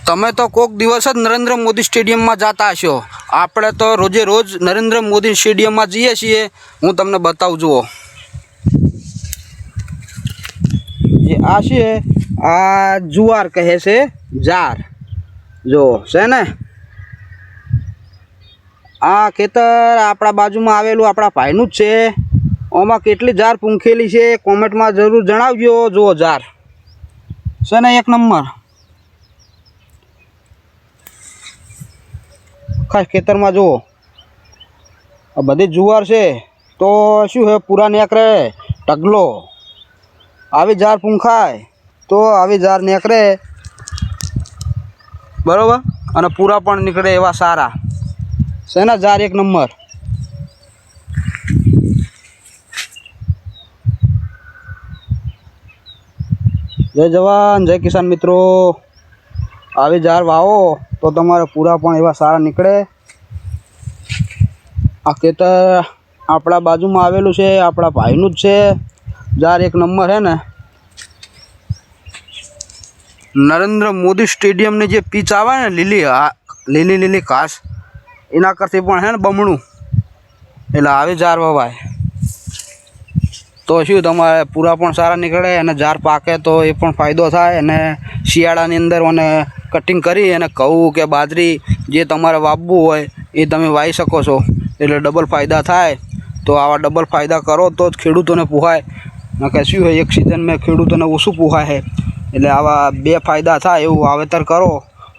તમે તો કોઈક દિવસ જ નરેન્દ્ર મોદી સ્ટેડિયમમાં જતા હશો. આપણે તો રોજે રોજ નરેન્દ્ર મોદી સ્ટેડિયમમાં જઈએ છીએ. હું તમને બતાવું જુઓ, જે આ છે આ જુવાર કહે છે, જાર જો છે ને. આ ખેતર આપણા બાજુમાં આવેલું આપણા ભાઈનું જ છે. આમાં કેટલી જાર પૂંખેલી છે કોમેન્ટમાં જરૂર જણાવજો. જુઓ જાર છે ને એક નંબર. ખાસ ખેતરમાં જુઓ આ બધી જુવાર છે. તો શું છે પૂરા નેકરે ઢગલો. આવી જાર પૂંખાય તો આવી જાર નેકરે બરાબર, અને પૂરા પણ નીકળે એવા સારા છે ને જાર એક નંબર. જય જવાન જય કિસાન મિત્રો. આવી જાર વાવો તો તમારે પૂરા પણ એવા સારા નીકળે. આ ખેતર આપણા બાજુમાં આવેલું છે, આપણા ભાઈનું જ છે. જાર એક નંબર છે ને. નરેન્દ્ર મોદી સ્ટેડિયમની જે પીચ આવે ને લીલી લીલી ઘાસ, એના કરતી પણ છે ને બમણું. એટલે આવી જાર વવાય તો શું તમારે પૂરા પણ સારા નીકળે, અને જાર પાકે તો એ પણ ફાયદો થાય. અને શિયાળાની અંદર અને કટિંગ કરી અને ઘઉં કે બાજરી જે તમારે વાવવું હોય એ તમે વાવી શકો છો. એટલે ડબલ ફાયદા થાય. તો આવા ડબલ ફાયદા કરો તો જ ખેડૂતોને પોહાય. કે શું હોય એક સિઝનમાં ખેડૂતોને ઓછું પોહાય છે. એટલે આવા બે ફાયદા થાય એવું વાવેતર કરો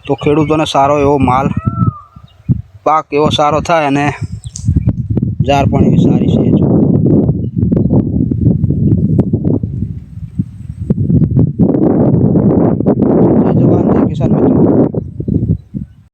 તો ખેડૂતોને સારો એવો માલ પાક એવો સારો થાય, અને જાર પણ એવી સારી છે.